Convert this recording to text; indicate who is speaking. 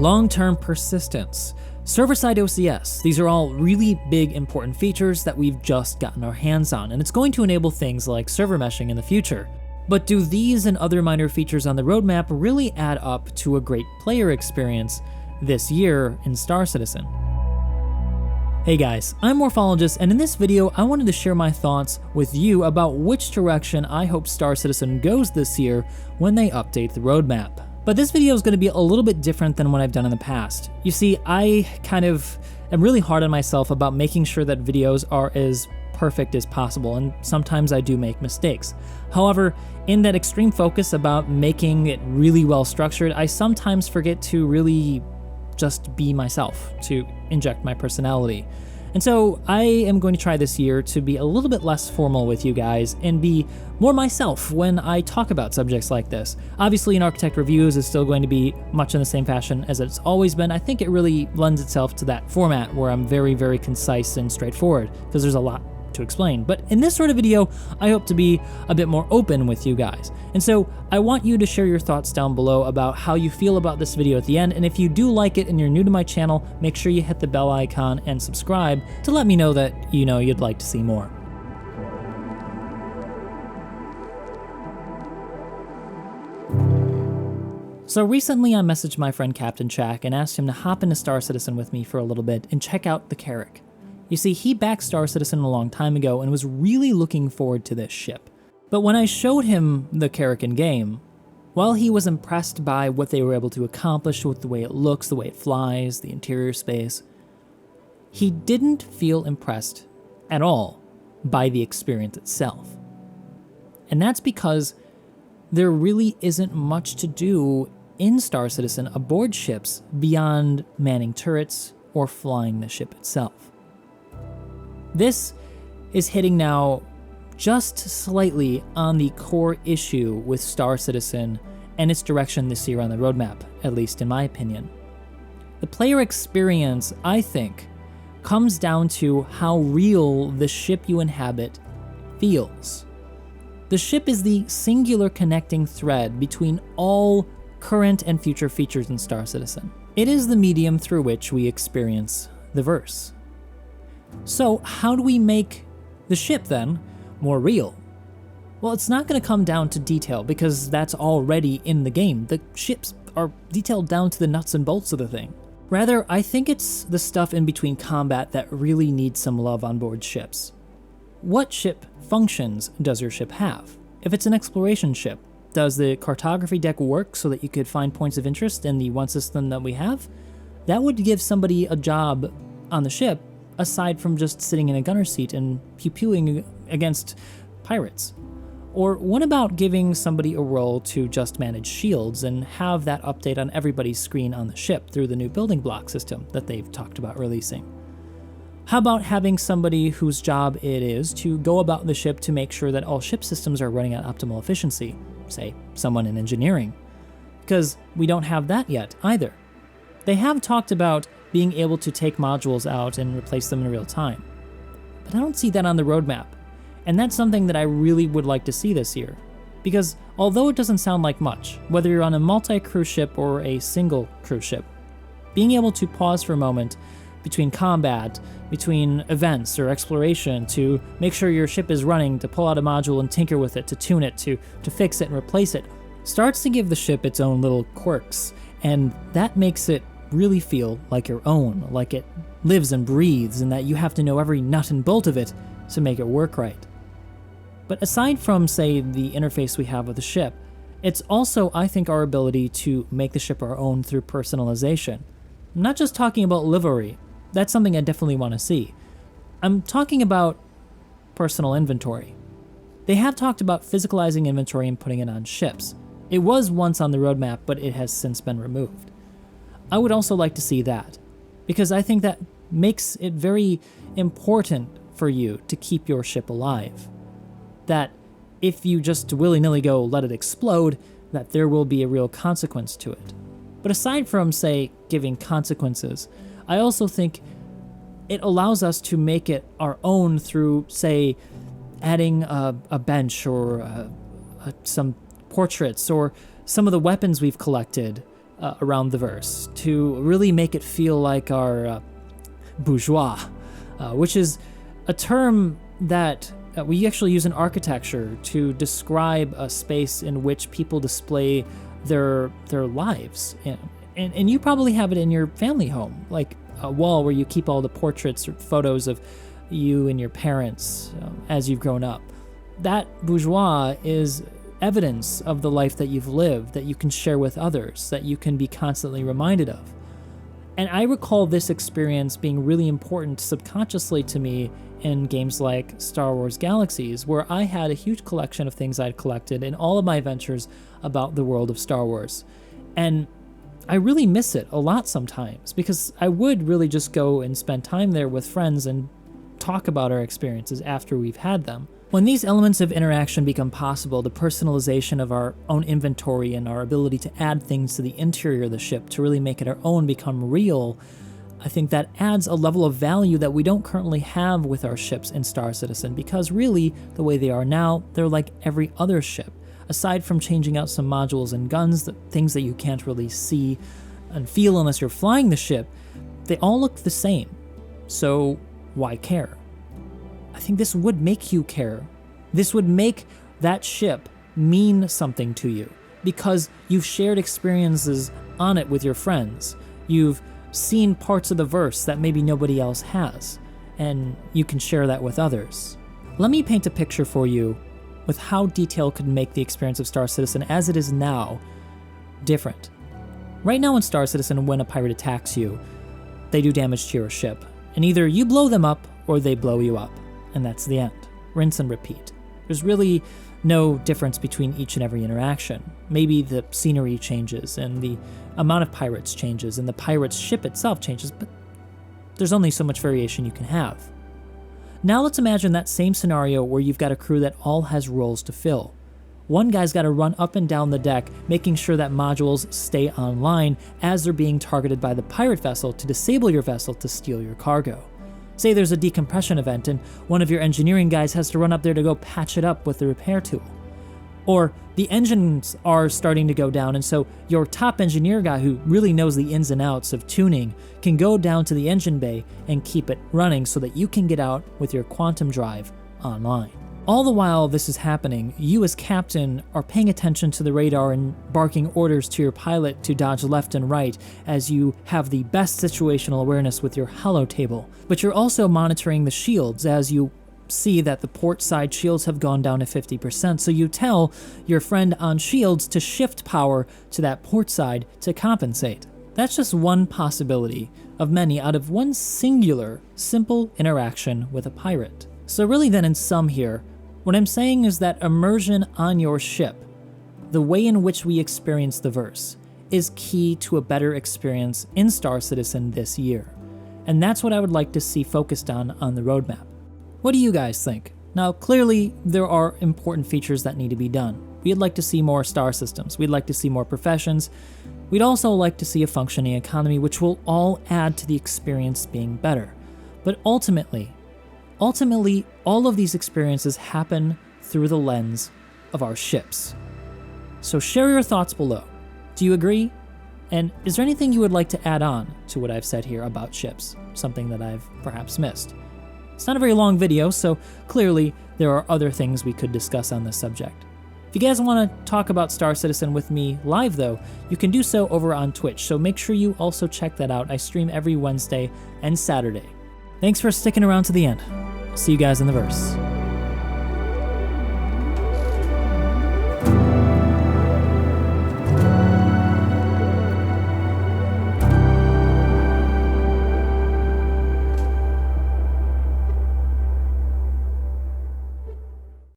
Speaker 1: long-term persistence, server-side OCS. These are all really big, important features that we've just gotten our hands on, and it's going to enable things like server meshing in the future. But do these and other minor features on the roadmap really add up to a great player experience this year in Star Citizen? Hey guys, I'm Morphologist, and in this video I wanted to share my thoughts with you about which direction I hope Star Citizen goes this year when they update the roadmap. But this video is going to be a little bit different than what I've done in the past. You see, I kind of am really hard on myself about making sure that videos are as perfect as possible, and sometimes I do make mistakes. However, in that extreme focus about making it really well structured, I sometimes forget to really just be myself, to inject my personality. And so I am going to try this year to be a little bit less formal with you guys and be more myself when I talk about subjects like this. Obviously, an Architect Reviews is still going to be much in the same fashion as it's always been. I think it really lends itself to that format where I'm very, very concise and straightforward because there's a lot to explain. But in this sort of video, I hope to be a bit more open with you guys. And so I want you to share your thoughts down below about how you feel about this video at the end. And if you do like it and you're new to my channel, make sure you hit the bell icon and subscribe to let me know that you'd like to see more. So recently I messaged my friend Captain Chak and asked him to hop into Star Citizen with me for a little bit and check out the Carrack. You see, he backed Star Citizen a long time ago and was really looking forward to this ship. But when I showed him the Carrack in game, while he was impressed by what they were able to accomplish with the way it looks, the way it flies, the interior space, he didn't feel impressed at all by the experience itself. And that's because there really isn't much to do in Star Citizen aboard ships beyond manning turrets or flying the ship itself. This is hitting now just slightly on the core issue with Star Citizen and its direction this year on the roadmap, at least in my opinion. The player experience, I think, comes down to how real the ship you inhabit feels. The ship is the singular connecting thread between all current and future features in Star Citizen. It is the medium through which we experience the verse. So how do we make the ship, then, more real? Well, it's not going to come down to detail, because that's already in the game. The ships are detailed down to the nuts and bolts of the thing. Rather, I think it's the stuff in between combat that really needs some love on board ships. What ship functions does your ship have? If it's an exploration ship, does the cartography deck work so that you could find points of interest in the one system that we have? That would give somebody a job on the ship, aside from just sitting in a gunner seat and pew-pewing against pirates. Or what about giving somebody a role to just manage shields and have that update on everybody's screen on the ship through the new building block system that they've talked about releasing? How about having somebody whose job it is to go about the ship to make sure that all ship systems are running at optimal efficiency? Say, someone in engineering. Because we don't have that yet either. They have talked about being able to take modules out and replace them in real time. But I don't see that on the roadmap, and that's something that I really would like to see this year. Because although it doesn't sound like much, whether you're on a multi-crew ship or a single cruise ship, being able to pause for a moment between combat, between events or exploration, to make sure your ship is running, to pull out a module and tinker with it, to tune it, to fix it and replace it, starts to give the ship its own little quirks, and that makes it really feel like your own, like it lives and breathes, and that you have to know every nut and bolt of it to make it work right. But aside from, say, the interface we have with the ship, it's also, I think, our ability to make the ship our own through personalization. I'm not just talking about livery. That's something I definitely want to see. I'm talking about personal inventory. They have talked about physicalizing inventory and putting it on ships. It was once on the roadmap, but it has since been removed. I would also like to see that, because I think that makes it very important for you to keep your ship alive. That if you just willy-nilly go let it explode, that there will be a real consequence to it. But aside from, say, giving consequences, I also think it allows us to make it our own through, say, adding a bench or some portraits or some of the weapons we've collected, around the verse to really make it feel like our bourgeois, which is a term that we actually use in architecture to describe a space in which people display their lives. And you probably have it in your family home, like a wall where you keep all the portraits or photos of you and your parents as you've grown up. That bourgeois is evidence of the life that you've lived, that you can share with others, that you can be constantly reminded of. And I recall this experience being really important subconsciously to me in games like Star Wars Galaxies, where I had a huge collection of things I'd collected in all of my adventures about the world of Star Wars. And I really miss it a lot sometimes, because I would really just go and spend time there with friends and talk about our experiences after we've had them. When these elements of interaction become possible, the personalization of our own inventory and our ability to add things to the interior of the ship to really make it our own become real, I think that adds a level of value that we don't currently have with our ships in Star Citizen, because really, the way they are now, they're like every other ship. Aside from changing out some modules and guns, things that you can't really see and feel unless you're flying the ship, they all look the same. So why care? I think this would make you care. This would make that ship mean something to you because you've shared experiences on it with your friends. You've seen parts of the verse that maybe nobody else has, and you can share that with others. Let me paint a picture for you with how detail could make the experience of Star Citizen as it is now different. Right now in Star Citizen, when a pirate attacks you, they do damage to your ship, and either you blow them up or they blow you up. And that's the end. Rinse and repeat. There's really no difference between each and every interaction. Maybe the scenery changes and the amount of pirates changes and the pirate's ship itself changes, but there's only so much variation you can have. Now let's imagine that same scenario where you've got a crew that all has roles to fill. One guy's got to run up and down the deck, making sure that modules stay online as they're being targeted by the pirate vessel to disable your vessel to steal your cargo. Say there's a decompression event and one of your engineering guys has to run up there to go patch it up with the repair tool. Or the engines are starting to go down, and so your top engineer guy who really knows the ins and outs of tuning can go down to the engine bay and keep it running so that you can get out with your quantum drive online. All the while this is happening, you as captain are paying attention to the radar and barking orders to your pilot to dodge left and right as you have the best situational awareness with your holo table. But you're also monitoring the shields as you see that the port side shields have gone down to 50%, so you tell your friend on shields to shift power to that port side to compensate. That's just one possibility of many out of one singular, simple interaction with a pirate. So really then in sum here, what I'm saying is that immersion on your ship, the way in which we experience the verse, is key to a better experience in Star Citizen this year. And that's what I would like to see focused on the roadmap. What do you guys think? Now, clearly, there are important features that need to be done. We'd like to see more star systems. We'd like to see more professions. We'd also like to see a functioning economy, which will all add to the experience being better. But ultimately, all of these experiences happen through the lens of our ships. So share your thoughts below. Do you agree? And is there anything you would like to add on to what I've said here about ships? Something that I've perhaps missed? It's not a very long video, so clearly there are other things we could discuss on this subject. If you guys want to talk about Star Citizen with me live though, you can do so over on Twitch, so make sure you also check that out. I stream every Wednesday and Saturday. Thanks for sticking around to the end. See you guys in the verse.